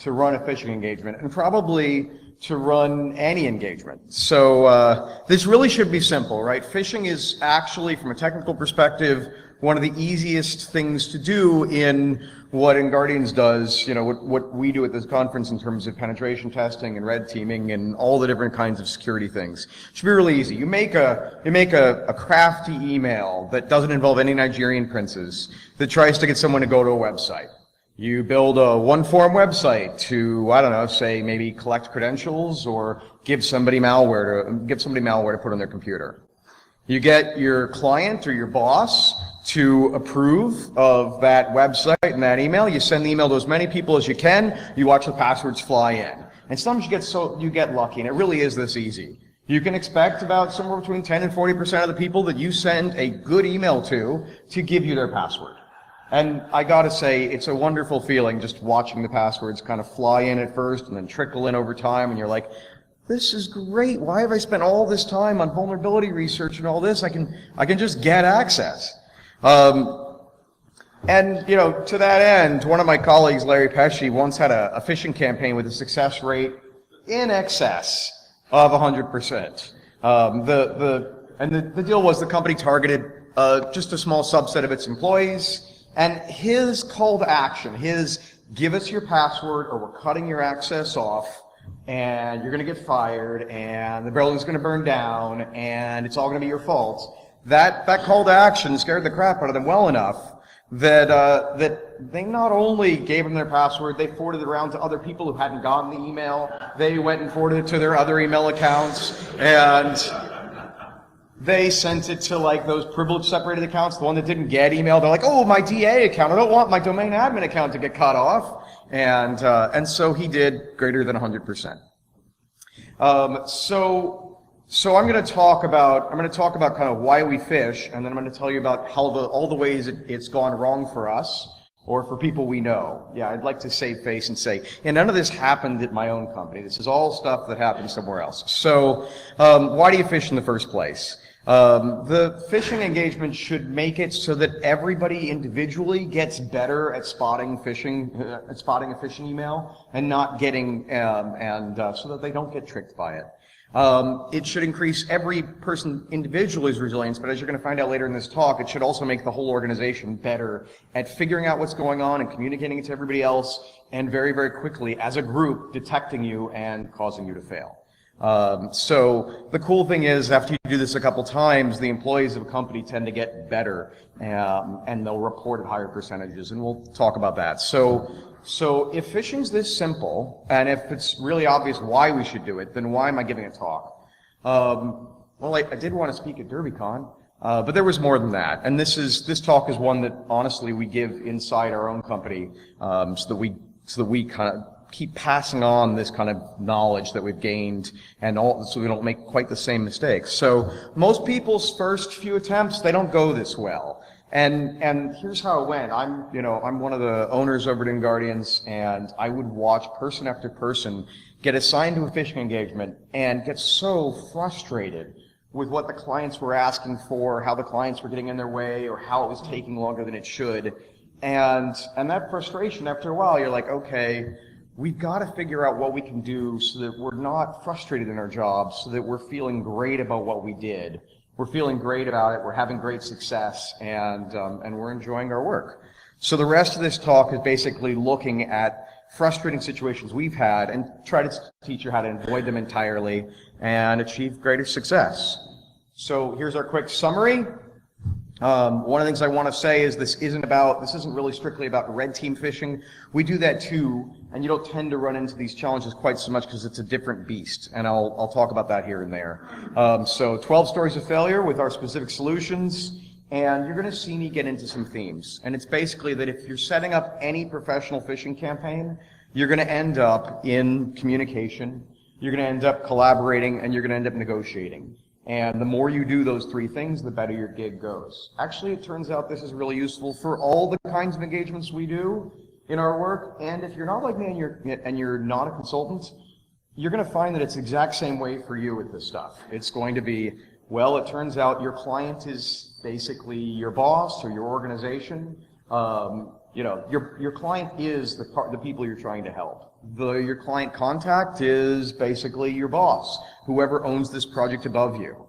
to run a phishing engagement, and probably to run any engagement. So this really should be simple, right? Phishing is actually, from a technical perspective, one of the easiest things to do in what InGuardians does, what we do at this conference in terms of penetration testing and red teaming and all the different kinds of security things. It should be really easy. You make a crafty email that doesn't involve any Nigerian princes that tries to get someone to go to a website. You build a one-form website to, I don't know, say maybe collect credentials or give somebody malware to put on their computer. You get your client or your boss to approve of that website and that email. You send the email to as many people as you can. You watch the passwords fly in. And sometimes you get lucky, and it really is this easy. You can expect about somewhere between 10 and 40% of the people that you send a good email to give you their password. And I gotta say, it's a wonderful feeling just watching the passwords kind of fly in at first and then trickle in over time, and you're like, this is great. Why have I spent all this time on vulnerability research and all this? I can just get access. And to that end, one of my colleagues, Larry Pesci, once had a phishing campaign with a success rate in excess of 100%. The deal was the company targeted just a small subset of its employees. And his call to action, give us your password or we're cutting your access off and you're going to get fired and the building's going to burn down and it's all going to be your fault. That call to action scared the crap out of them well enough that they not only gave them their password, they forwarded it around to other people who hadn't gotten the email. They went and forwarded it to their other email accounts, and they sent it to like those privilege separated accounts, the one that didn't get email. They're like, oh, my DA account, I don't want my domain admin account to get cut off. And so he did greater than 100%. So I'm going to talk about kind of why we phish, and then I'm going to tell you about how all the ways it's gone wrong for us or for people we know. Yeah, I'd like to save face and say, none of this happened at my own company. This is all stuff that happened somewhere else. So why do you phish in the first place? The phishing engagement should make it so that everybody individually gets better at spotting a phishing email and not getting, so that they don't get tricked by it. It should increase every person individually's resilience, but as you're going to find out later in this talk, it should also make the whole organization better at figuring out what's going on and communicating it to everybody else, and very, very quickly, as a group, detecting you and causing you to fail. So the cool thing is, after you do this a couple times, the employees of a company tend to get better, and they'll report at higher percentages, and we'll talk about that. So if phishing's this simple, and if it's really obvious why we should do it, then why am I giving a talk? Well, I did want to speak at DerbyCon, but there was more than that. And this talk is one that honestly we give inside our own company, so that we kind of keep passing on this kind of knowledge that we've gained, and so we don't make quite the same mistakes. So most people's first few attempts, they don't go this well. And here's how it went. I'm one of the owners over at InGuardians, and I would watch person after person get assigned to a phishing engagement and get so frustrated with what the clients were asking for, how the clients were getting in their way, or how it was taking longer than it should. And that frustration, after a while, you're like, okay, we've got to figure out what we can do so that we're not frustrated in our jobs, so that we're feeling great about what we did. We're feeling great about it, we're having great success, and we're enjoying our work. So the rest of this talk is basically looking at frustrating situations we've had and try to teach you how to avoid them entirely and achieve greater success. So here's our quick summary. One of the things I want to say is this isn't really strictly about red team phishing. We do that too, and you don't tend to run into these challenges quite so much because it's a different beast, and I'll talk about that here and there. So 12 stories of failure with our specific solutions, and you're going to see me get into some themes. And it's basically that if you're setting up any professional phishing campaign, you're going to end up in communication, you're going to end up collaborating, and you're going to end up negotiating. And the more you do those three things, the better your gig goes. Actually, it turns out this is really useful for all the kinds of engagements we do in our work. And if you're not like me and you're not a consultant, you're going to find that it's the exact same way for you with this stuff. It's going to be, well, it turns out your client is basically your boss or your organization. Your client is the people you're trying to help. Your client contact is basically your boss, whoever owns this project above you.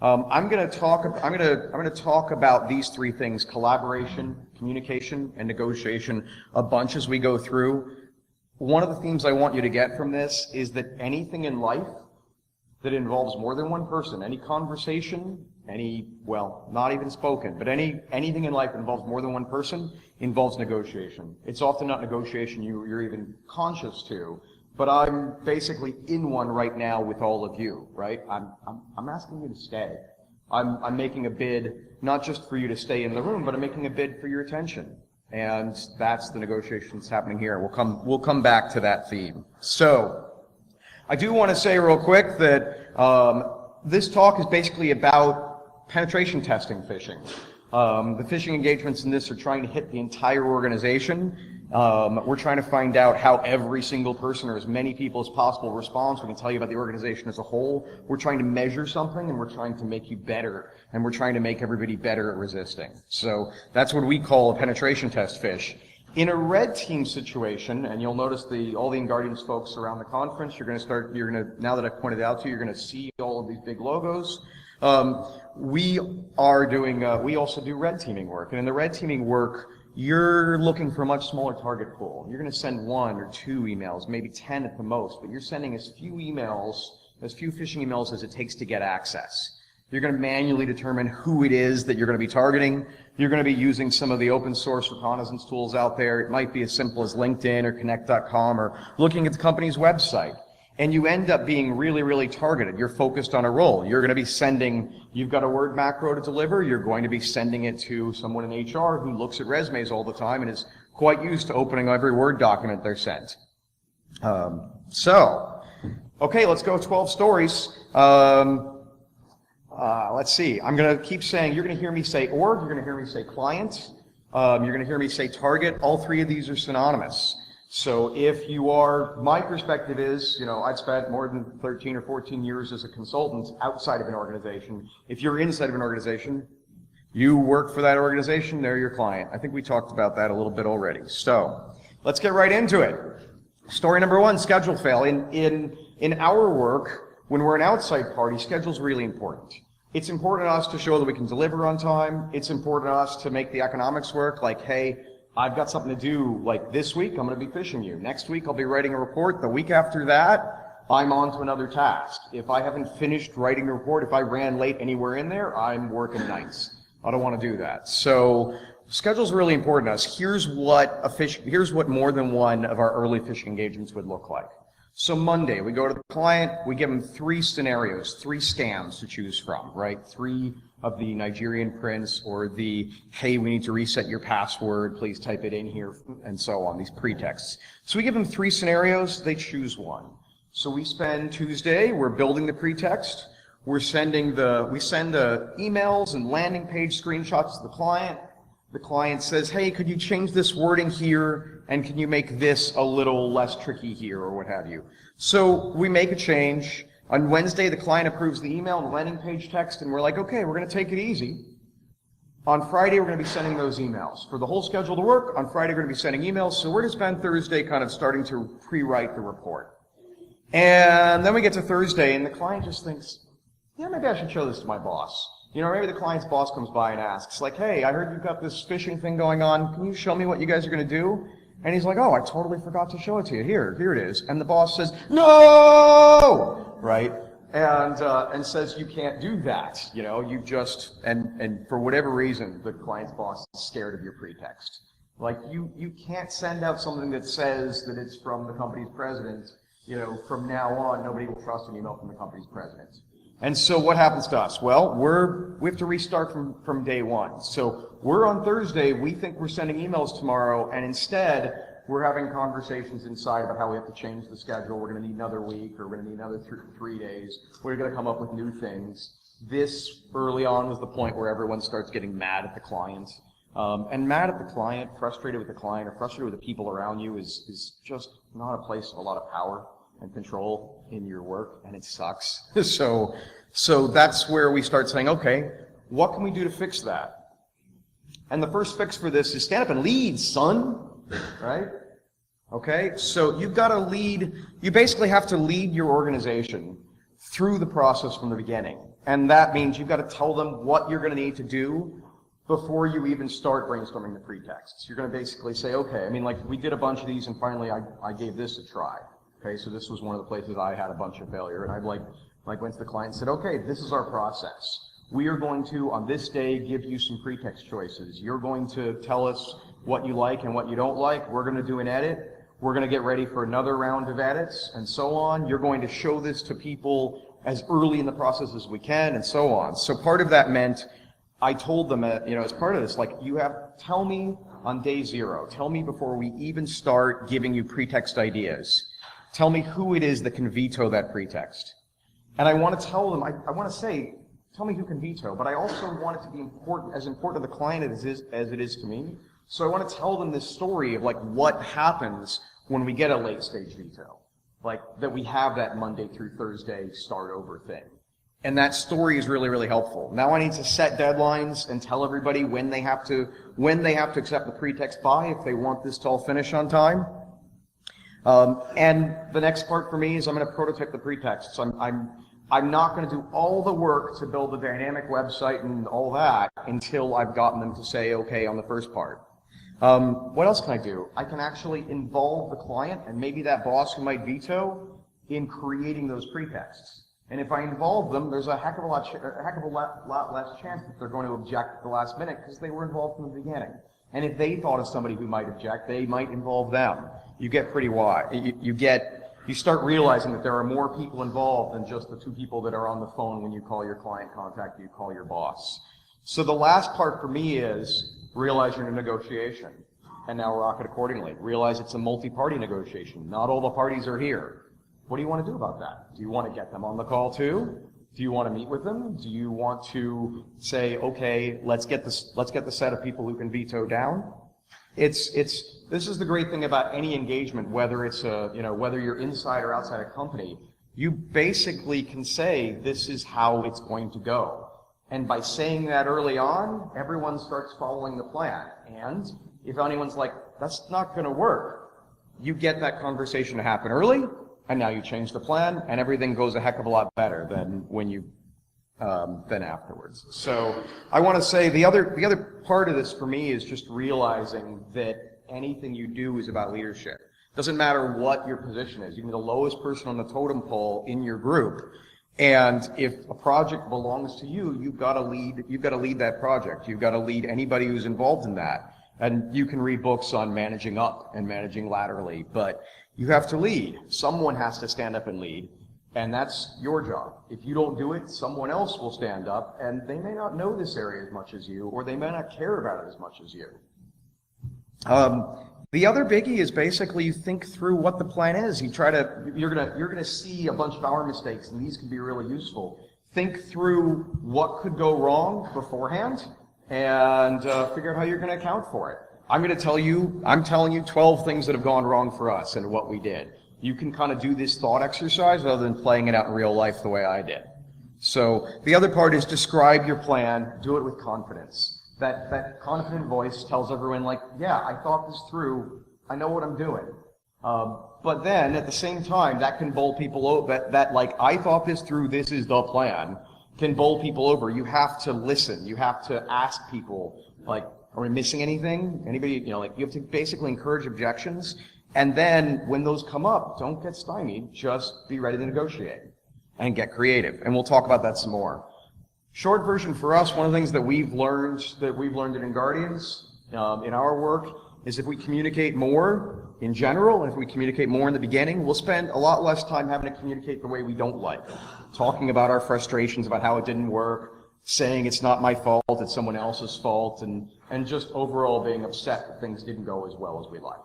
I'm going to talk about these three things: collaboration, communication, and negotiation a bunch as we go through. One of the themes I want you to get from this is that anything in life that involves more than one person, any conversation, not even spoken, but anything in life that involves more than one person involves negotiation. It's often not negotiation you're even conscious to, but I'm basically in one right now with all of you, right? I'm asking you to stay. I'm making a bid, not just for you to stay in the room, but I'm making a bid for your attention. And that's the negotiations happening here. We'll come back to that theme. So, I do want to say real quick that this talk is basically about penetration testing phishing. The phishing engagements in this are trying to hit the entire organization. We're trying to find out how every single person, or as many people as possible, responds. We can tell you about the organization as a whole. We're trying to measure something, and we're trying to make you better, and we're trying to make everybody better at resisting. So that's what we call a penetration test phish. In a red team situation, and you'll notice all the Guardians folks around the conference, now that I've pointed out to you, you're going to see all of these big logos. We also do red teaming work, and in the red teaming work, you're looking for a much smaller target pool. You're going to send 1 or 2 emails, maybe 10 at the most, but you're sending as few phishing emails as it takes to get access. You're going to manually determine who it is that you're going to be targeting. You're going to be using some of the open source reconnaissance tools out there. It might be as simple as LinkedIn or Connect.com or looking at the company's website. And you end up being really, really targeted. You're focused on a role. You're going to be you've got a Word macro to deliver. You're going to be sending it to someone in HR who looks at resumes all the time and is quite used to opening every Word document they're sent. Okay, let's go 12 stories. Let's see. I'm going to keep saying, you're going to hear me say org, you're going to hear me say client, you're going to hear me say target. All three of these are synonymous. So my perspective is, I've spent more than 13 or 14 years as a consultant outside of an organization. If you're inside of an organization, you work for that organization, they're your client. I think we talked about that a little bit already. So, let's get right into it. Story number 1, schedule fail. In our work, when we're an outside party, schedule's really important. It's important to us to show that we can deliver on time. It's important to us to make the economics work, like, hey, I've got something to do, like this week, I'm going to be phishing you. Next week, I'll be writing a report. The week after that, I'm on to another task. If I haven't finished writing a report, if I ran late anywhere in there, I'm working nights. I don't want to do that. So, schedule's really important to us. Here's what more than one of our early phishing engagements would look like. So Monday, we go to the client, we give them 3 scenarios, 3 scams to choose from, right? 3 of the Nigerian prince, or the, hey, we need to reset your password, please type it in here, and so on, these pretexts. So we give them 3 scenarios, they choose one. So we spend Tuesday, we're building the pretext, we send the emails and landing page screenshots to the client. The client says, hey, could you change this wording here, and can you make this a little less tricky here, or what have you. So we make a change. On Wednesday, the client approves the email and the landing page text, and we're like, okay, we're going to take it easy. On Friday, we're going to be sending those emails. For the whole schedule to work, on Friday, we're going to be sending emails, so we're going to spend Thursday kind of starting to pre-write the report. And then we get to Thursday, and the client just thinks, yeah, maybe I should show this to my boss. Maybe the client's boss comes by and asks, like, hey, I heard you've got this phishing thing going on. Can you show me what you guys are going to do? And he's like, oh, I totally forgot to show it to you. Here it is. And the boss says, no! Right? And says, you can't do that. You just, and for whatever reason, the client's boss is scared of your pretext. Like, you can't send out something that says that it's from the company's president. From now on, nobody will trust an email from the company's president. And so what happens to us? Well, we have to restart from day one. So we're on Thursday, we think we're sending emails tomorrow, and instead we're having conversations inside about how we have to change the schedule. We're going to need another week, or we're going to need another 3 days. We're going to come up with new things. This early on was the point where everyone starts getting mad at the client. And mad at the client, frustrated with the client, or frustrated with the people around you is just not a place of a lot of power and control in your work, and it sucks. So that's where we start saying, okay, what can we do to fix that? And the first fix for this is stand up and lead, son, right? Okay, so you've got to lead, you basically have to lead your organization through the process from the beginning. And that means you've got to tell them what you're going to need to do before you even start brainstorming the pretexts. You're going to basically say, okay, I mean, like we did a bunch of these and finally I gave this a try. Okay, so this was one of the places I had a bunch of failure, and I went to the client and said, okay, this is our process. We are going to, on this day, give you some pretext choices. You're going to tell us what you like and what you don't like. We're going to do an edit. We're going to get ready for another round of edits, and so on. You're going to show this to people as early in the process as we can, and so on. So part of that meant I told them, as part of this, like, tell me on day 0, tell me before we even start giving you pretext ideas. Tell me who it is that can veto that pretext. And I want to tell them, I want to say, tell me who can veto, but I also want it to be as important to the client as it is to me. So I want to tell them this story of like what happens when we get a late stage veto. Like that we have that Monday through Thursday start over thing. And that story is really, really helpful. Now I need to set deadlines and tell everybody when they have to accept the pretext by if they want this to all finish on time. And the next part for me is I'm going to prototype the pretexts. I'm not going to do all the work to build a dynamic website and all that until I've gotten them to say okay on the first part. What else can I do? I can actually involve the client and maybe that boss who might veto in creating those pretexts. And if I involve them, there's a heck of a lot less chance that they're going to object at the last minute because they were involved from the beginning. And if they thought of somebody who might object, they might involve them. You get pretty wide. You start realizing that there are more people involved than just the 2 people that are on the phone when you call your client contact, you call your boss. So the last part for me is realize you're in a negotiation, and now rock it accordingly. Realize it's a multi-party negotiation. Not all the parties are here. What do you want to do about that? Do you want to get them on the call too? Do you want to meet with them? Do you want to say, okay, let's get the set of people who can veto down? This is the great thing about any engagement, whether it's whether you're inside or outside a company. You basically can say this is how it's going to go. And by saying that early on, everyone starts following the plan. And if anyone's like, that's not going to work, you get that conversation to happen early, and now you change the plan, and everything goes a heck of a lot better than afterwards. So I want to say the other part of this for me is just realizing that anything you do is about leadership. Doesn't matter what your position is. You can be the lowest person on the totem pole in your group. And if a project belongs to you, you've got to lead that project. You've got to lead anybody who's involved in that. And you can read books on managing up and managing laterally, but you have to lead. Someone has to stand up and lead, and that's your job. If you don't do it, someone else will stand up, and they may not know this area as much as you, or they may not care about it as much as you. The other biggie is basically you think through what the plan is. You're gonna see a bunch of our mistakes, and these can be really useful. Think through what could go wrong beforehand, and figure out how you're going to account for it. I'm telling you 12 things that have gone wrong for us and what we did. You can kind of do this thought exercise rather than playing it out in real life the way I did. So the other part is describe your plan, do it with confidence. That confident voice tells everyone, like, yeah, I thought this through, I know what I'm doing. But then, at the same time, that can bowl people over, that like, I thought this through, this is the plan, can bowl people over. You have to listen. You have to ask people, like, are we missing anything? Anybody, you have to basically encourage objections. And then, when those come up, don't get stymied, just be ready to negotiate and get creative. And we'll talk about that some more. Short version for us, one of the things that we've learned at Guardians in our work is if we communicate more in general, and if we communicate more in the beginning, we'll spend a lot less time having to communicate the way we don't like. Talking about our frustrations about how it didn't work, saying it's not my fault, it's someone else's fault, and just overall being upset that things didn't go as well as we like.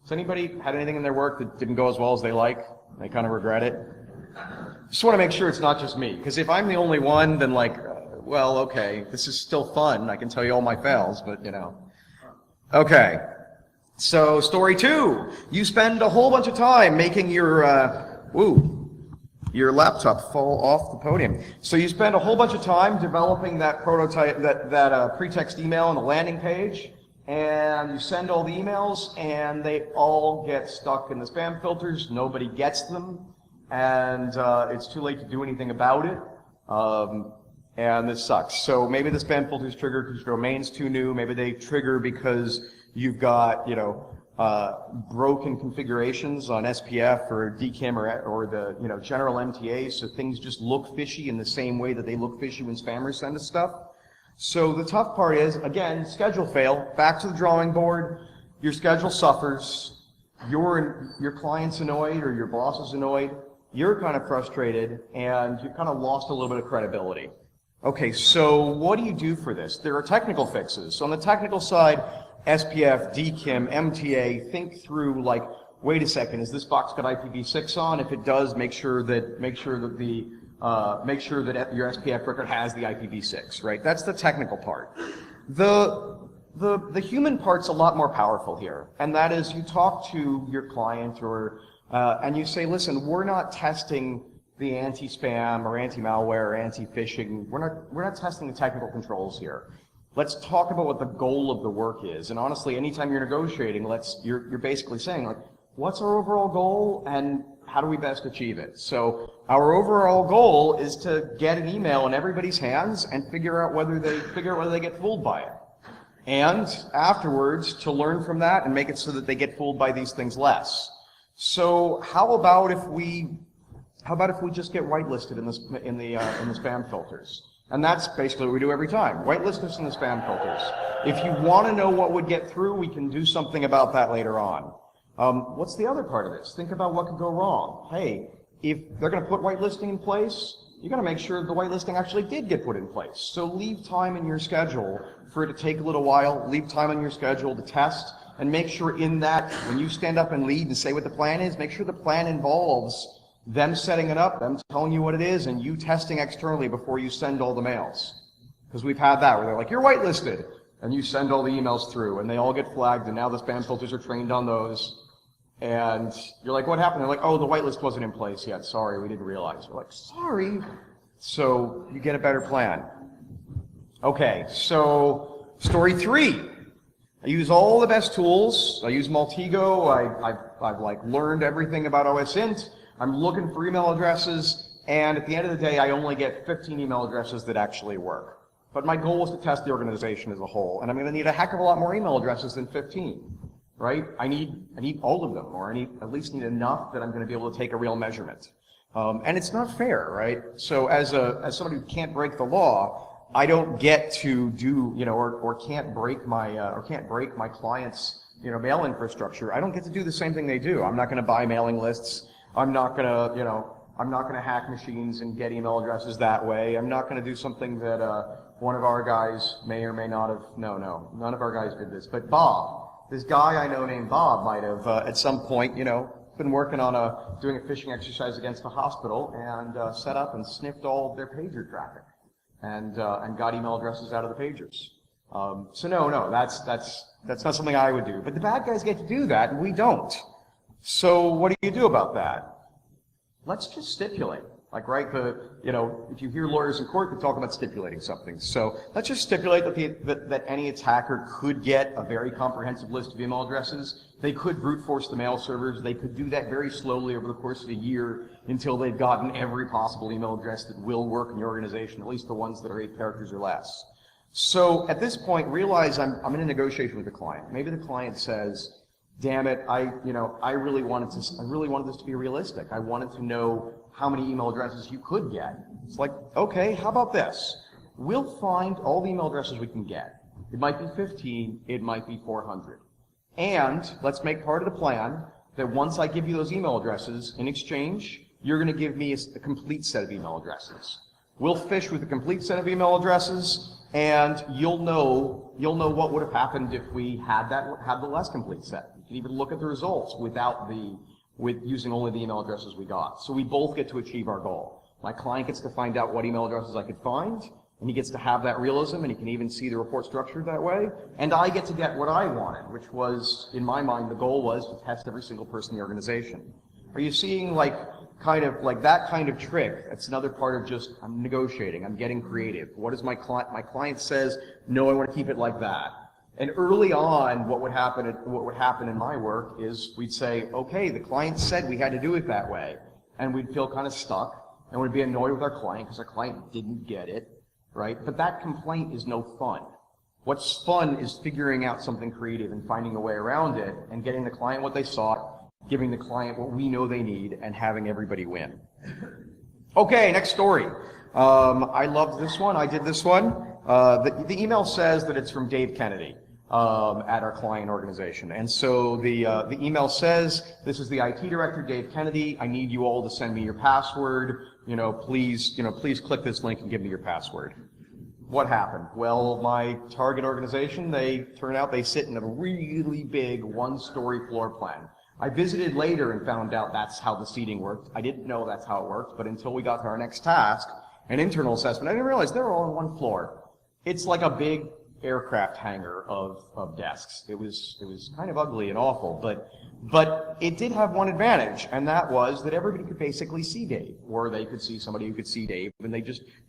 Has anybody had anything in their work that didn't go as well as they like? They kind of regret it? Just want to make sure it's not just me, because if I'm the only one, then well, okay, this is still fun. I can tell you all my fails, but Okay, so story 2. You spend a whole bunch of time making your, your laptop fall off the podium. So you spend a whole bunch of time developing that prototype, that pretext email on the landing page, and you send all the emails, and they all get stuck in the spam filters. Nobody gets them, and it's too late to do anything about it. And this sucks. So maybe the spam filters trigger because your domain's too new. Maybe they trigger because you've got, broken configurations on SPF or DKIM or the, general MTA, so things just look fishy in the same way that they look fishy when spammers send us stuff. So the tough part is, again, schedule fail. Back to the drawing board. Your schedule suffers. Your client's annoyed or your boss is annoyed. You're kind of frustrated, and you've kind of lost a little bit of credibility. Okay, so what do you do for this? There are technical fixes. So on the technical side, SPF, DKIM, MTA, think through like, wait a second, is this box got IPv6 on? If it does, make sure that your SPF record has the IPv6, right? That's the technical part. The human part's a lot more powerful here, and that is you talk to your client and you say, listen, we're not testing the anti-spam or anti-malware or anti-phishing. We're not testing the technical controls here. Let's talk about what the goal of the work is. And honestly, anytime you're negotiating, you're basically saying, like, what's our overall goal and how do we best achieve it? So our overall goal is to get an email in everybody's hands and figure out whether they get fooled by it. And afterwards, to learn from that and make it so that they get fooled by these things less. So how about if we just get whitelisted in the spam filters? And that's basically what we do every time. Whitelist us in the spam filters. If you want to know what would get through, we can do something about that later on. What's the other part of this? Think about what could go wrong. Hey, if they're going to put whitelisting in place, you got to make sure the whitelisting actually did get put in place. So leave time in your schedule for it to take a little while. Leave time on your schedule to test, and make sure in that, when you stand up and lead and say what the plan is, make sure the plan involves them setting it up, them telling you what it is, and you testing externally before you send all the mails. Because we've had that where they're like, you're whitelisted, and you send all the emails through, and they all get flagged, and now the spam filters are trained on those. And you're like, what happened? They're like, oh, the whitelist wasn't in place yet. Sorry, we didn't realize. You're like, sorry. So you get a better plan. Okay, so story 3. I use all the best tools. I use Maltego. I've like learned everything about OSINT. I'm looking for email addresses, and at the end of the day, I only get 15 email addresses that actually work. But my goal is to test the organization as a whole, and I'm going to need a heck of a lot more email addresses than 15, right? I need all of them, or I at least need enough that I'm going to be able to take a real measurement. And it's not fair, right? So as somebody who can't break the law, I don't get to do, or can't break my clients' mail infrastructure. I don't get to do the same thing they do. I'm not going to buy mailing lists. I'm not going to hack machines and get email addresses that way. I'm not going to do something that one of our guys may or may not have. No, none of our guys did this. But Bob, this guy I know named Bob, might have at some point, been working on doing a phishing exercise against a hospital and set up and sniffed all their pager traffic and got email addresses out of the pagers. So no, that's not something I would do. But the bad guys get to do that, and we don't. So what do you do about that? Let's just stipulate. Like, right, if you hear lawyers in court, they talk about stipulating something. So let's just stipulate that any attacker could get a very comprehensive list of email addresses. They could brute force the mail servers. They could do that very slowly over the course of a year until they've gotten every possible email address that will work in your organization, at least the ones that are 8 characters or less. So at this point, realize I'm in a negotiation with the client. Maybe the client says, damn it, I really wanted this to be realistic. I wanted to know how many email addresses you could get. It's like, okay, how about this? We'll find all the email addresses we can get. It might be 15, it might be 400. And let's make part of the plan that once I give you those email addresses, in exchange, you're going to give me a complete set of email addresses. We'll fish with a complete set of email addresses, and you'll know what would have happened if we had the less complete set. You can even look at the results with using only the email addresses we got. So we both get to achieve our goal. My client gets to find out what email addresses I could find, and he gets to have that realism, and he can even see the report structured that way. And I get to get what I wanted, which was, in my mind, the goal was to test every single person in the organization. Are you seeing, like, kind of like that kind of trick. That's another part of just, I'm negotiating, I'm getting creative. What is my client says, no, I want to keep it like that. And early on, what would happen in my work is we'd say, okay, the client said we had to do it that way. And we'd feel kind of stuck, and we'd be annoyed with our client because our client didn't get it, right? But that complaint is no fun. What's fun is figuring out something creative and finding a way around it and getting the client what they sought, giving the client what we know they need, and having everybody win. Okay, next story. I loved this one. I did this one. The email says that it's from Dave Kennedy at our client organization. And so the email says, this is the IT director, Dave Kennedy. I need you all to send me your password. Please click this link and give me your password. What happened? Well, my target organization, they sit in a really big one-story floor plan. I visited later and found out that's how the seating worked. I didn't know that's how it worked, but until we got to our next task, an internal assessment, I didn't realize they were all on one floor. It's like a big aircraft hangar of desks. It was kind of ugly and awful, but it did have one advantage, and that was that everybody could basically see Dave, or they could see somebody who could see Dave, and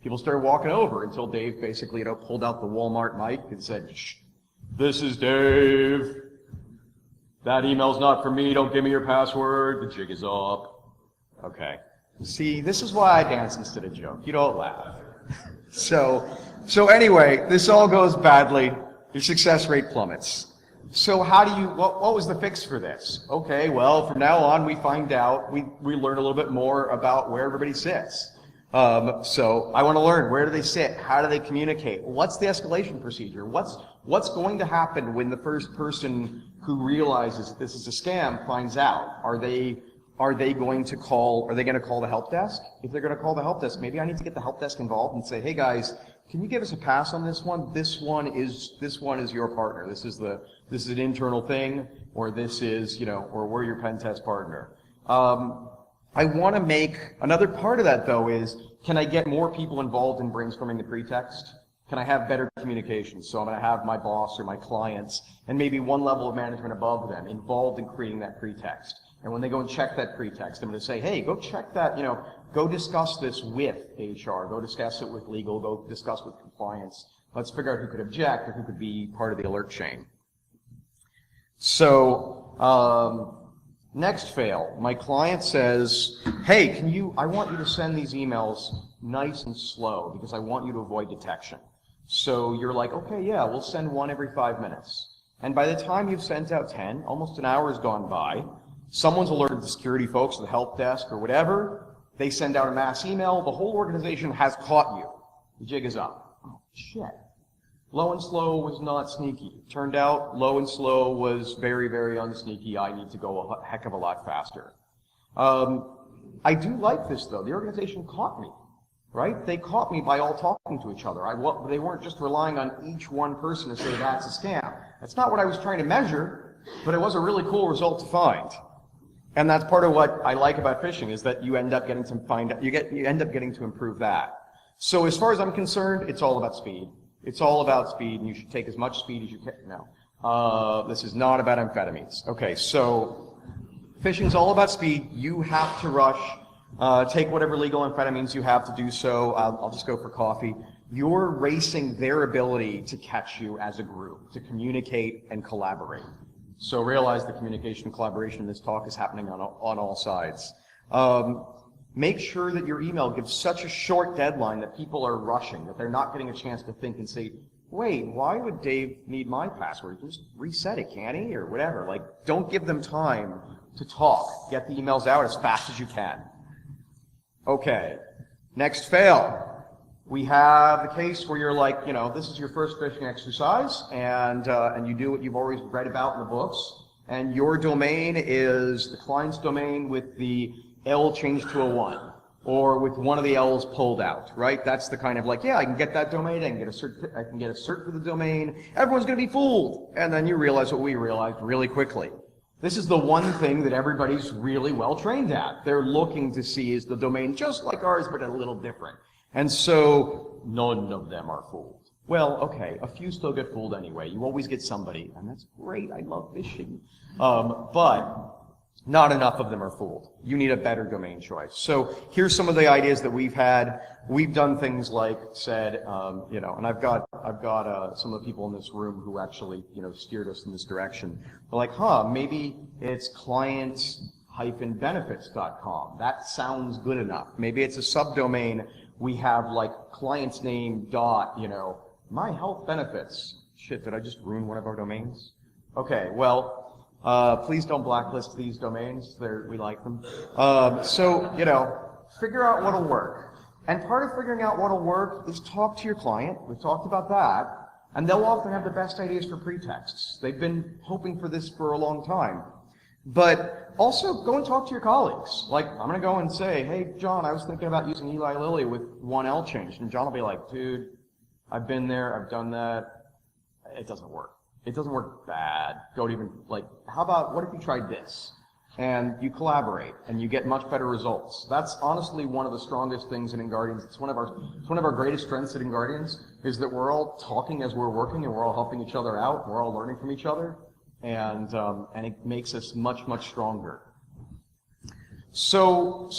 people started walking over until Dave basically, pulled out the Walmart mic and said, "Shh, this is Dave. That email's not for me. Don't give me your password. The jig is up." Okay. See, this is why I dance instead of joke. You don't laugh. So anyway, this all goes badly. Your success rate plummets. So what was the fix for this? Okay, well, from now on, we find out, we learn a little bit more about where everybody sits. So I want to learn, where do they sit? How do they communicate? What's the escalation procedure? What's going to happen when the first person who realizes that this is a scam finds out? Are they going to call the help desk? If they're going to call the help desk, maybe I need to get the help desk involved and say, hey guys, can you give us a pass on this one? This one is your partner. This is an internal thing, or this is, or we're your pen test partner. I want to make, another part of that though is, can I get more people involved in brainstorming the pretext? Can I have better communication? So I'm going to have my boss or my clients and maybe one level of management above them involved in creating that pretext. And when they go and check that pretext, I'm going to say, hey, go check that, go discuss this with HR, go discuss it with legal, go discuss with compliance. Let's figure out who could object or who could be part of the alert chain. So, next fail. My client says, hey, I want you to send these emails nice and slow because I want you to avoid detection. So you're like, okay, yeah, we'll send one every 5 minutes. And by the time you've sent out 10, almost an hour has gone by. Someone's alerted the security folks, the help desk, or whatever. They send out a mass email. The whole organization has caught you. The jig is up. Oh, shit. Low and slow was not sneaky. Turned out low and slow was very, very unsneaky. I need to go a heck of a lot faster. I do like this, though. The organization caught me, right? They caught me by all talking to each other. They weren't just relying on each one person to say that's a scam. That's not what I was trying to measure, but it was a really cool result to find. And that's part of what I like about phishing is that you end up getting to improve that. So as far as I'm concerned, it's all about speed. It's all about speed, and you should take as much speed as you can. No, this is not about amphetamines. Okay, so phishing is all about speed. You have to rush. Take whatever legal amphetamines you have to do so. I'll just go for coffee. You're racing their ability to catch you as a group, to communicate and collaborate. So realize the communication and collaboration in this talk is happening on all sides. Make sure that your email gives such a short deadline that people are rushing, that they're not getting a chance to think and say, wait, why would Dave need my password? Just reset it, can't he? Or whatever. Like, don't give them time to talk. Get the emails out as fast as you can. Okay, next fail. We have the case where you're like, this is your first phishing exercise, and you do what you've always read about in the books, and your domain is the client's domain with the L changed to a 1, or with one of the L's pulled out, right? That's the kind of like, yeah, I can get that domain, I can get a cert for the domain, everyone's going to be fooled. And then you realize what we realized really quickly. This is the one thing that everybody's really well trained at. They're looking to see is the domain just like ours, but a little different. And so none of them are fooled. Well, okay, a few still get fooled anyway. You always get somebody, and that's great. I love phishing. But Not enough of them are fooled. You need a better domain choice. So here's some of the ideas that we've had. We've done things like said, and I've got some of the people in this room who actually, steered us in this direction. They're like, maybe it's client-benefits.com. That sounds good enough. Maybe it's a subdomain. We have like client's name dot, my health benefits. Shit, did I just ruin one of our domains? Okay, well, please don't blacklist these domains. We like them. Figure out what'll work. And part of figuring out what'll work is talk to your client. We've talked about that. And they'll often have the best ideas for pretexts. They've been hoping for this for a long time. But also go and talk to your colleagues. Like, I'm going to go and say, hey, John, I was thinking about using Eli Lilly with one L change. And John will be like, dude, I've been there. I've done that. It doesn't work. It doesn't work bad. Don't even, how about, what if you tried this? And you collaborate, and you get much better results. That's honestly one of the strongest things in InGuardians. It's one of our greatest strengths at InGuardians, is that we're all talking as we're working, and we're all helping each other out, and we're all learning from each other, and it makes us much, much stronger. So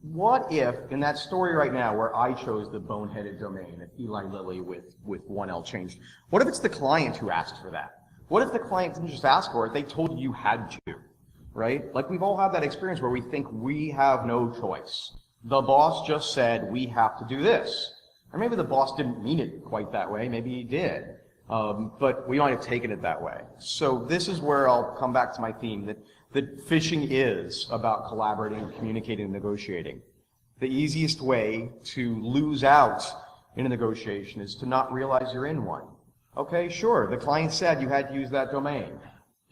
what if, in that story right now where I chose the boneheaded domain at Eli Lilly with one L changed, what if it's the client who asked for that? What if the client didn't just ask for it, they told you had to, right? Like, we've all had that experience where we think we have no choice. The boss just said, we have to do this. Or maybe the boss didn't mean it quite that way, maybe he did. But we might have taken it that way. So this is where I'll come back to my theme, that phishing is about collaborating, communicating, and negotiating. The easiest way to lose out in a negotiation is to not realize you're in one. Okay, sure, the client said you had to use that domain.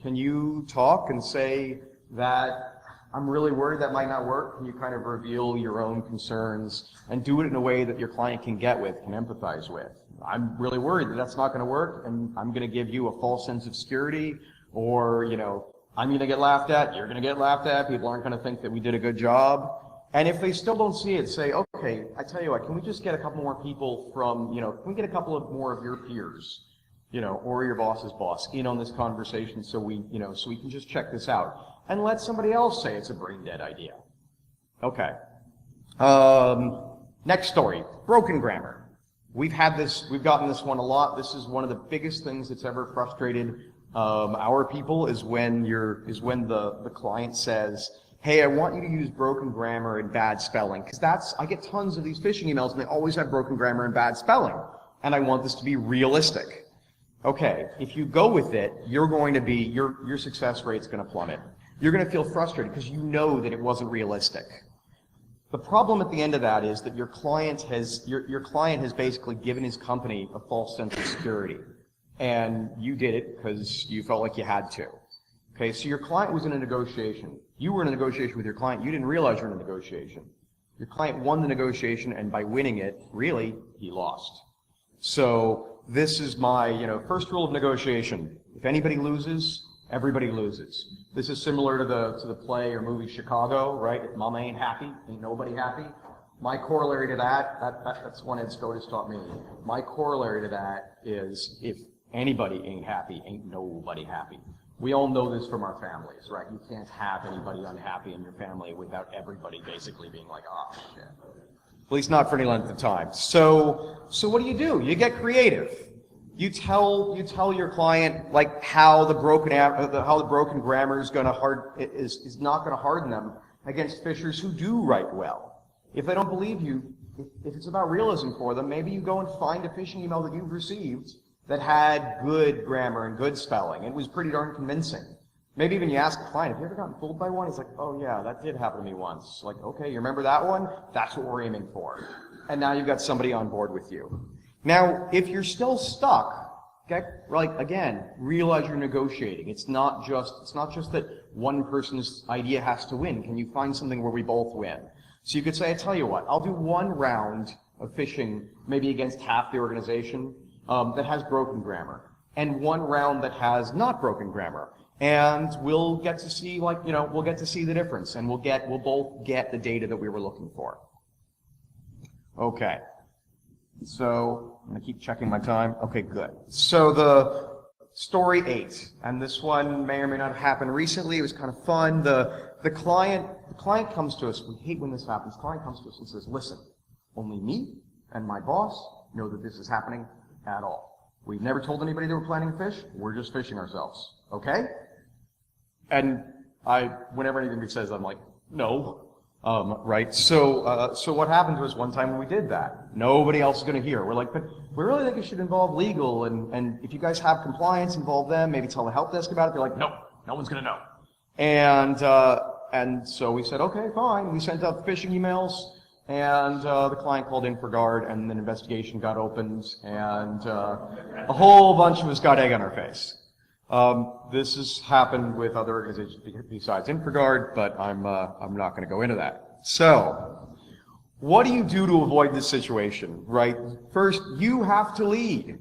Can you talk and say that I'm really worried that might not work? Can you kind of reveal your own concerns and do it in a way that your client can get with, can empathize with? I'm really worried that that's not going to work, and I'm going to give you a false sense of security, or, I'm going to get laughed at, you're going to get laughed at, people aren't going to think that we did a good job. And if they still don't see it, say, okay, I tell you what, can we just get a couple more people from, can we get a couple of more of your peers, or your boss's boss in on this conversation so we can just check this out. And let somebody else say it's a brain dead idea. Okay. Next story, broken grammar. We've gotten this one a lot. This is one of the biggest things that's ever frustrated our people is when the client says, hey, I want you to use broken grammar and bad spelling, because I get tons of these phishing emails and they always have broken grammar and bad spelling, and I want this to be realistic. Okay, if you go with it, you're going to be, your success rate's going to plummet. You're going to feel frustrated because you know that it wasn't realistic. The problem at the end of that is that your client has basically given his company a false sense of security, and you did it because you felt like you had to. Okay, so your client was in a negotiation. You were in a negotiation with your client. You didn't realize you were in a negotiation. Your client won the negotiation, and by winning it, really, he lost. So this is my, first rule of negotiation. If anybody loses, everybody loses. This is similar to the play or movie Chicago, right? If mama ain't happy, ain't nobody happy. My corollary to that's one Ed Scotus taught me. My corollary to that is, if anybody ain't happy, ain't nobody happy. We all know this from our families, right? You can't have anybody unhappy in your family without everybody basically being like, oh, shit. At least not for any length of time. So what do? You get creative. You tell your client like how the broken grammar is not going to harden them against phishers who do write well. If they don't believe you, if it's about realism for them, maybe you go and find a phishing email that you've received that had good grammar and good spelling. It was pretty darn convincing. Maybe even you ask the client, have you ever gotten fooled by one? He's like, oh yeah, that did happen to me once. Like, okay, you remember that one? That's what we're aiming for. And now you've got somebody on board with you. Now, if you're still stuck, okay, again, realize you're negotiating. It's not just that one person's idea has to win. Can you find something where we both win? So you could say, I tell you what, I'll do one round of phishing, maybe against half the organization, that has broken grammar, and one round that has not broken grammar. And we'll get to see, we'll get to see the difference, and we'll both get the data that we were looking for. Okay. So I'm gonna keep checking my time. Okay, good. So story 8, and this one may or may not have happened recently. It was kind of fun. The client comes to us. We hate when this happens. The client comes to us and says, listen, only me and my boss know that this is happening at all. We've never told anybody that we're planning to fish. We're just fishing ourselves. Okay? And whenever anybody says that, I'm like, no. Right? So what happened to us one time when we did that? Nobody else is going to hear. We're like, but we really think it should involve legal, and if you guys have compliance, involve them, maybe tell the help desk about it. They're like, no, no one's going to know. And so we said, okay, fine. We sent out phishing emails, and the client called in for guard, and an investigation got opened, and a whole bunch of us got egg on our face. This has happened with other organizations besides InfraGard, but I'm not going to go into that. So, what do you do to avoid this situation, right? First, you have to lead.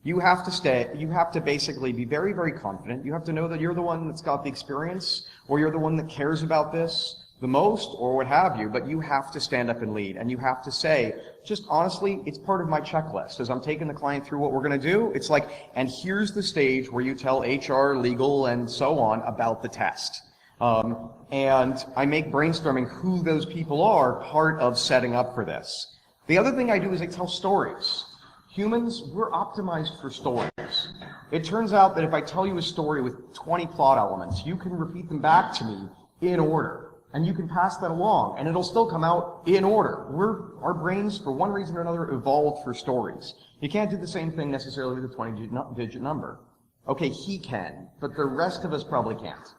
You have to basically be very, very confident. You have to know that you're the one that's got the experience, or you're the one that cares about this the most, or what have you, but you have to stand up and lead, and you have to say, just honestly, it's part of my checklist. As I'm taking the client through what we're going to do, it's like, and here's the stage where you tell HR, legal, and so on about the test. And I make brainstorming who those people are part of setting up for this. The other thing I do is I tell stories. Humans, we're optimized for stories. It turns out that if I tell you a story with 20 plot elements, you can repeat them back to me in order. And you can pass that along, and it'll still come out in order. Our brains, for one reason or another, evolved for stories. You can't do the same thing necessarily with a 20-digit number. Okay, he can, but the rest of us probably can't.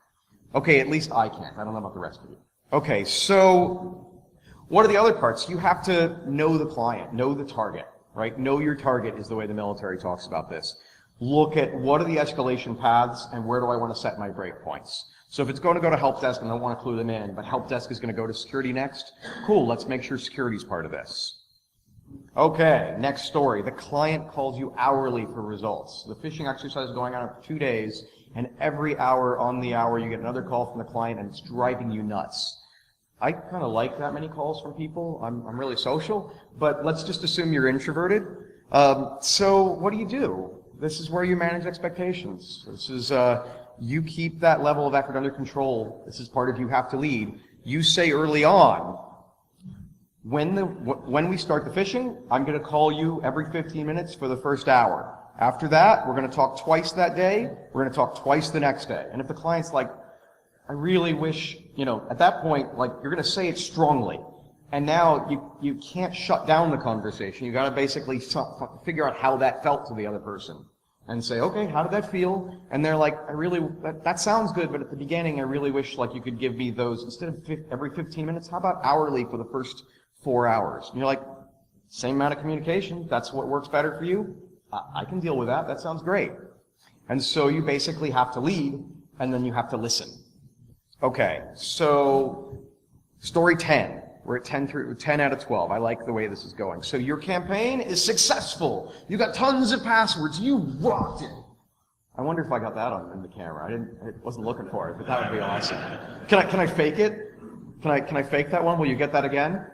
Okay, at least I can't. I don't know about the rest of you. Okay, so what are the other parts? You have to know the client, know the target, right? Know your target is the way the military talks about this. Look at what are the escalation paths, and where do I want to set my breakpoints. So if it's going to go to help desk, and I don't want to clue them in, but help desk is going to go to security next, cool, let's make sure security is part of this. Okay, next story. The client calls you hourly for results. The phishing exercise is going on for 2 days, and every hour on the hour you get another call from the client, and it's driving you nuts. I kind of like that many calls from people. I'm really social, but let's just assume you're introverted. So what do? This is where you manage expectations. This is... you keep that level of effort under control. This is part of you have to lead. You say early on, when we start the phishing, I'm going to call you every 15 minutes for the first hour. After that, we're going to talk twice that day. We're going to talk twice the next day. And if the client's like, I really wish, at that point, like, you're going to say it strongly. And now you can't shut down the conversation. You got to basically figure out how that felt to the other person. And say, okay, how did that feel? And they're like, that sounds good, but at the beginning, I really wish like you could give me those, instead of every 15 minutes, how about hourly for the first 4 hours? And you're like, same amount of communication, that's what works better for you? I can deal with that, that sounds great. And so you basically have to lead, and then you have to listen. Okay, so story 10. We're at 10 out of 12. I like the way this is going. So your campaign is successful. You got tons of passwords. You rocked it. I wonder if I got that in the camera. I wasn't looking for it, but that would be awesome. Can I fake it? Can I fake that one? Will you get that again?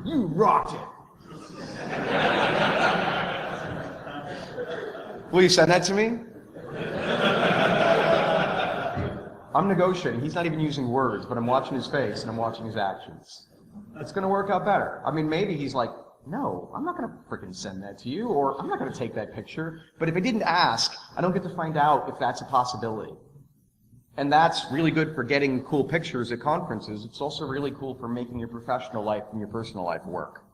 You rocked it. Will you send that to me? I'm negotiating. He's not even using words, but I'm watching his face and I'm watching his actions. It's going to work out better. I mean, maybe he's like, no, I'm not going to freaking send that to you, or I'm not going to take that picture. But if I didn't ask, I don't get to find out if that's a possibility. And that's really good for getting cool pictures at conferences. It's also really cool for making your professional life and your personal life work.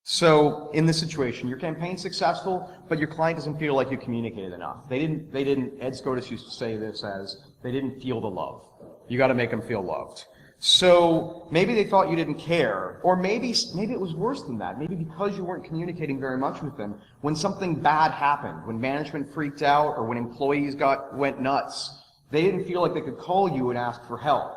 So in this situation, your campaign's successful, but your client doesn't feel like you communicated enough. Ed Scotus used to say this as, they didn't feel the love. You got to make them feel loved. So maybe they thought you didn't care, or maybe it was worse than that. Maybe because you weren't communicating very much with them, when something bad happened, when management freaked out, or when employees went nuts, they didn't feel like they could call you and ask for help.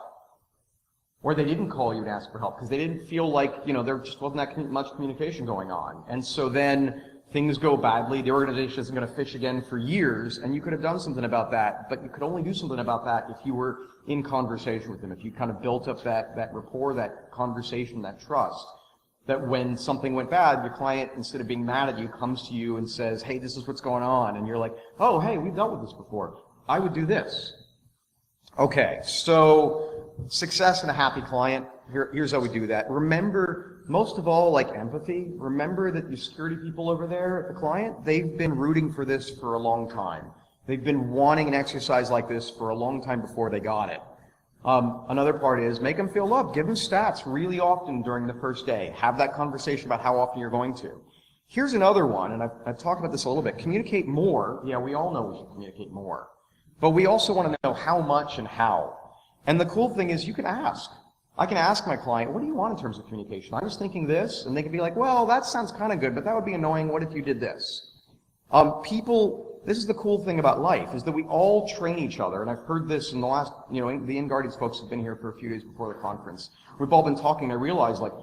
Or they didn't call you and ask for help because they didn't feel like, there just wasn't that much communication going on. And so then things go badly, the organization isn't going to fish again for years, and you could have done something about that, but you could only do something about that if you were in conversation with them, if you kind of built up that rapport, that conversation, that trust. that when something went bad, your client, instead of being mad at you, comes to you and says, hey, this is what's going on. And you're like, oh, hey, we've dealt with this before. I would do this. Okay, so success and a happy client, here's how we do that. Remember, most of all, like empathy, remember that your security people over there at the client, they've been rooting for this for a long time. They've been wanting an exercise like this for a long time before they got it. Another part is make them feel loved. Give them stats really often during the first day. Have that conversation about how often you're going to. Here's another one, and I've talked about this a little bit. Communicate more. Yeah, we all know we should communicate more. But we also want to know how much and how. And the cool thing is you can ask. I can ask my client, what do you want in terms of communication? I was thinking this, and they can be like, well, that sounds kind of good, but that would be annoying. What if you did this? This is the cool thing about life, is that we all train each other, and I've heard this in the last, the InGuardians folks have been here for a few days before the conference. We've all been talking, and I realized, like,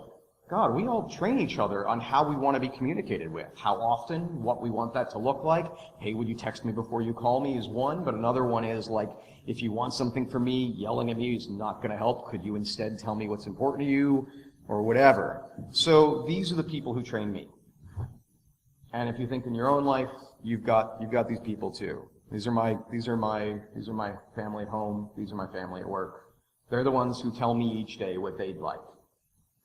God, we all train each other on how we want to be communicated with, how often, what we want that to look like. Hey, would you text me before you call me is one, but another one is like, if you want something from me, yelling at me is not going to help. Could you instead tell me what's important to you, or whatever? So these are the people who train me. And if you think in your own life, you've got these people too. These are my family at home. These are my family at work. They're the ones who tell me each day what they'd like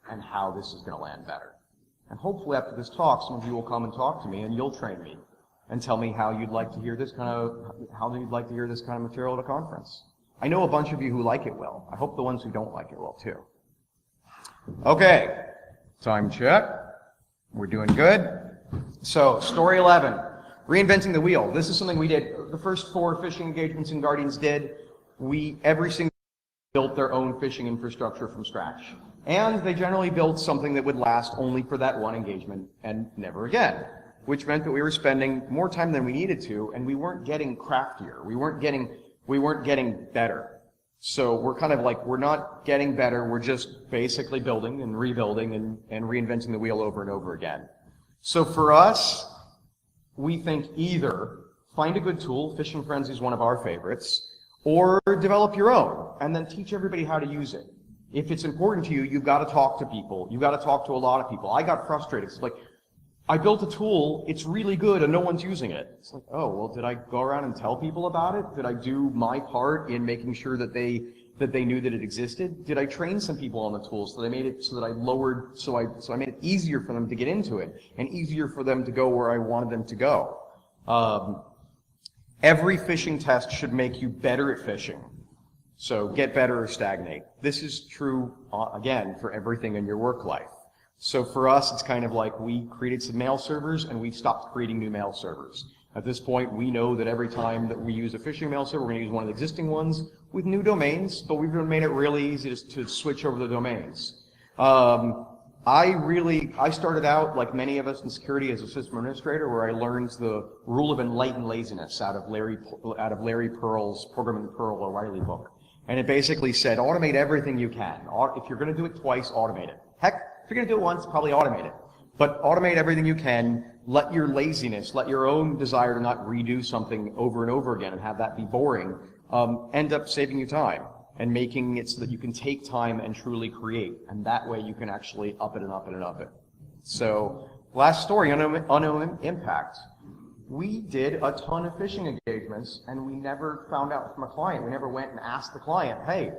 and how this is going to land better. And hopefully after this talk, some of you will come and talk to me, and you'll train me and tell me how you'd like to hear this kind of material at a conference. I know a bunch of you who like it well. I hope the ones who don't like it well too. Okay, time check. We're doing good. So, story 11, reinventing the wheel. This is something we did. The first 4 phishing engagements InGuardians did. Every single built their own phishing infrastructure from scratch. And they generally built something that would last only for that one engagement and never again, which meant that we were spending more time than we needed to, and we weren't getting craftier. We weren't getting better. So we're kind of like, we're not getting better, we're just basically building and rebuilding and reinventing the wheel over and over again. So for us, we think either find a good tool, Phishing Frenzy is one of our favorites, or develop your own, and then teach everybody how to use it. If it's important to you, you've got to talk to people. You've got to talk to a lot of people. I got frustrated. It's like, I built a tool, it's really good, and no one's using it. It's like, oh, well, did I go around and tell people about it? Did I do my part in making sure that they knew that it existed? Did I train some people on the tool so they made it so that I made it easier for them to get into it and easier for them to go where I wanted them to go? Every phishing test should make you better at phishing. So get better or stagnate. This is true, again, for everything in your work life. So for us, it's kind of like we created some mail servers and we've stopped creating new mail servers. At this point, we know that every time that we use a phishing mail server, we're going to use one of the existing ones with new domains, but we've made it really easy to switch over the domains. I started out, like many of us in security, as a system administrator, where I learned the rule of enlightened laziness out of Larry Pearl's Programming Pearl O'Reilly book. And it basically said, automate everything you can. If you're going to do it twice, automate it. Heck, if you're going to do it once, probably automate it. But automate everything you can. Let your laziness, let your own desire to not redo something over and over again and have that be boring, end up saving you time and making it so that you can take time and truly create. And that way you can actually up it and up it and up it. So, last story, unknown impact. We did a ton of phishing engagements, and we never found out from a client. We never went and asked the client, hey,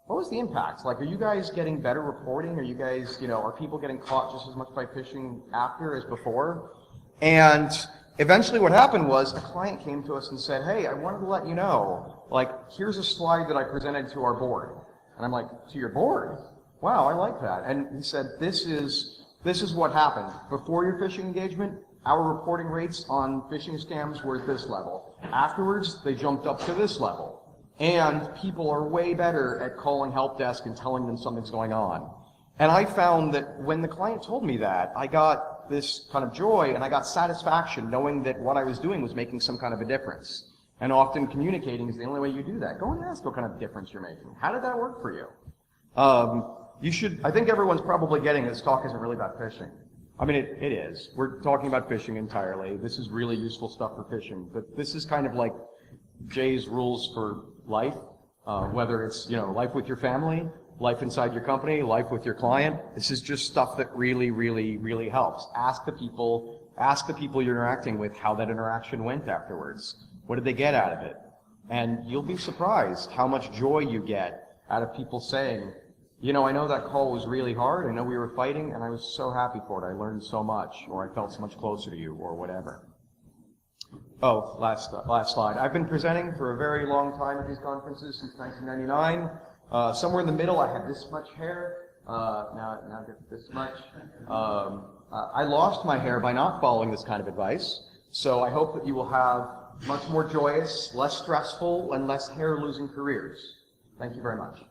what was the impact? Like, are you guys getting better reporting? Are you guys, are people getting caught just as much by phishing after as before? And eventually what happened was a client came to us and said, hey, I wanted to let you know, like, here's a slide that I presented to our board. And I'm like, to your board? Wow, I like that. And he said, this is what happened. Before your phishing engagement, our reporting rates on phishing scams were at this level. Afterwards, they jumped up to this level. And people are way better at calling help desk and telling them something's going on. And I found that when the client told me that, I got this kind of joy and I got satisfaction knowing that what I was doing was making some kind of a difference. And often communicating is the only way you do that. Go and ask what kind of difference you're making. How did that work for you? I think everyone's probably getting this talk isn't really about phishing. I mean, it is. We're talking about phishing entirely. This is really useful stuff for phishing. But this is kind of like Jay's rules for life, whether it's, life with your family life inside your company, life with your client. This is just stuff that really, really, really helps. Ask the people you're interacting with how that interaction went afterwards. What did they get out of it? And you'll be surprised how much joy you get out of people saying, you know, I know that call was really hard, I know we were fighting, and I was so happy for it, I learned so much, or I felt so much closer to you, or whatever. Oh, last slide. I've been presenting for a very long time at these conferences, since 1999. Somewhere in the middle, I had this much hair. Now I get this much. I lost my hair by not following this kind of advice, so I hope that you will have much more joyous, less stressful, and less hair-losing careers. Thank you very much.